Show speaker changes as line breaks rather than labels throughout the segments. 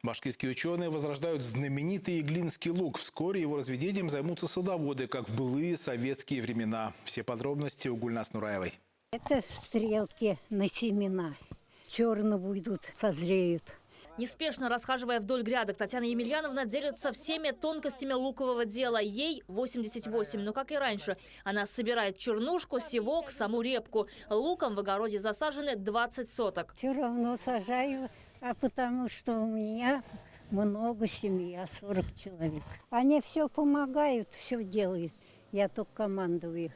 Башкирские ученые возрождают знаменитый Иглинский лук. Вскоре его разведением займутся садоводы, как в былые советские времена. Все подробности у Гульнас Нураевой.
Это стрелки на семена. Черно будут, созреют.
Неспешно расхаживая вдоль грядок, Татьяна Емельяновна делится всеми тонкостями лукового дела. Ей 88, но как и раньше. Она собирает чернушку, севок, саму репку. Луком в огороде засажены 20 соток.
Все равно сажаю, потому что у меня много семья, 40 человек. Они все помогают, все делают. Я только командую.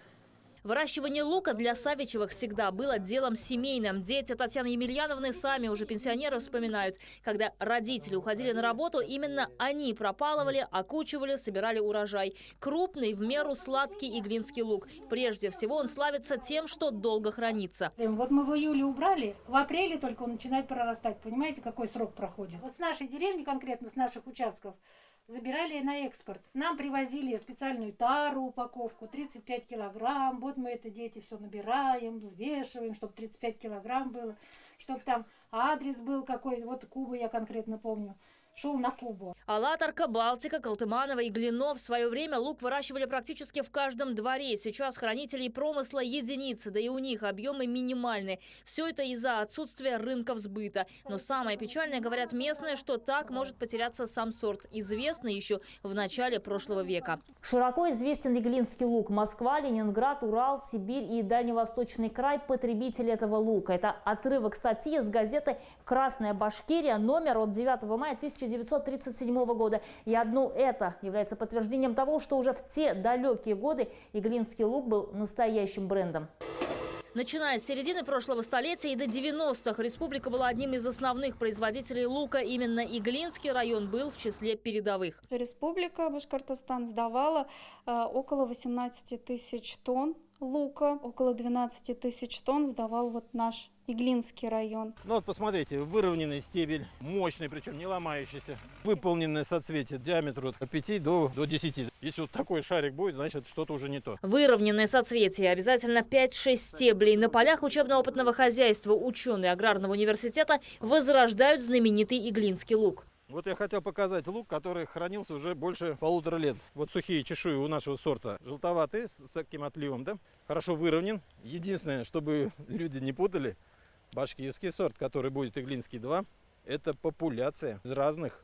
Выращивание лука для Савичевых всегда было делом семейным. Дети Татьяны Емельяновны, сами уже пенсионеры, вспоминают. Когда родители уходили на работу, именно они пропалывали, окучивали, собирали урожай. Крупный, в меру сладкий иглинский лук. Прежде всего он славится тем, что долго хранится.
Вот мы в июле убрали, в апреле только он начинает прорастать. Понимаете, какой срок проходит? Вот с нашей деревни, конкретно с наших участков, забирали на экспорт. Нам привозили специальную тару, упаковку, 35 килограмм. Вот мы это, дети, все набираем, взвешиваем, чтобы 35 килограмм было. Чтобы там адрес был какой. Вот Кубу я конкретно помню. Шел на Кубу.
Алатарка, Балтика, Калтыманово и Глино. В свое время лук выращивали практически в каждом дворе. Сейчас хранителей промысла единицы, да и у них объемы минимальные. Все это из-за отсутствия рынков сбыта. Но самое печальное, говорят местные, что так может потеряться сам сорт. Известный еще в начале прошлого века. Широко известен иглинский лук. Москва, Ленинград, Урал, Сибирь и Дальневосточный край – потребители этого лука. Это отрывок статьи с газеты «Красная Башкирия», номер от 9 мая 1937 года. И одно это является подтверждением того, что уже в те далекие годы иглинский лук был настоящим брендом. Начиная с середины прошлого столетия и до 90-х республика была одним из основных производителей лука. Именно Иглинский район был в числе передовых.
Республика Башкортостан сдавала около 18 тысяч тонн лука. Около 12 тысяч тонн сдавал вот наш Иглинский район.
Ну вот посмотрите, выровненный стебель, мощный, причем не ломающийся. Выполненное соцветие диаметром от 5 до 10. Если вот такой шарик будет, значит что-то уже не то.
Выровненное соцветие, обязательно 5-6 стеблей. На полях учебно-опытного хозяйства ученые Аграрного университета возрождают знаменитый Иглинский лук.
Вот я хотел показать лук, который хранился уже больше 1,5 лет. Вот сухие чешуи у нашего сорта желтоватые, с таким отливом, да? Хорошо выровнен. Единственное, чтобы люди не путали, башкирский сорт, который будет Иглинский 2, это популяция из разных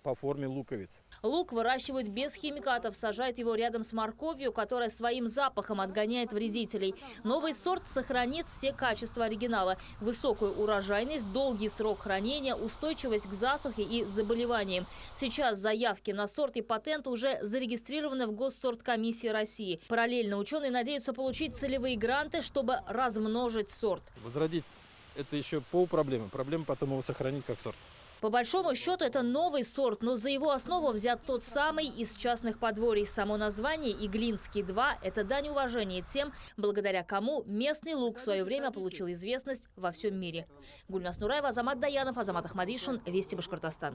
по форме луковиц.
Лук выращивают без химикатов, сажают его рядом с морковью, которая своим запахом отгоняет вредителей. Новый сорт сохранит все качества оригинала. Высокую урожайность, долгий срок хранения, устойчивость к засухе и заболеваниям. Сейчас заявки на сорт и патент уже зарегистрированы в Госсорткомиссии России. Параллельно ученые надеются получить целевые гранты, чтобы размножить сорт.
Возродить это еще полпроблемы. Проблема потом его сохранить как сорт.
По большому счету, это новый сорт, но за его основу взят тот самый из частных подворий. Само название «Иглинский-2» – это дань уважения тем, благодаря кому местный лук в свое время получил известность во всем мире. Гульнас Нураева, Азамат Даянов, Азамат Ахмадишин, Вести Башкортостан.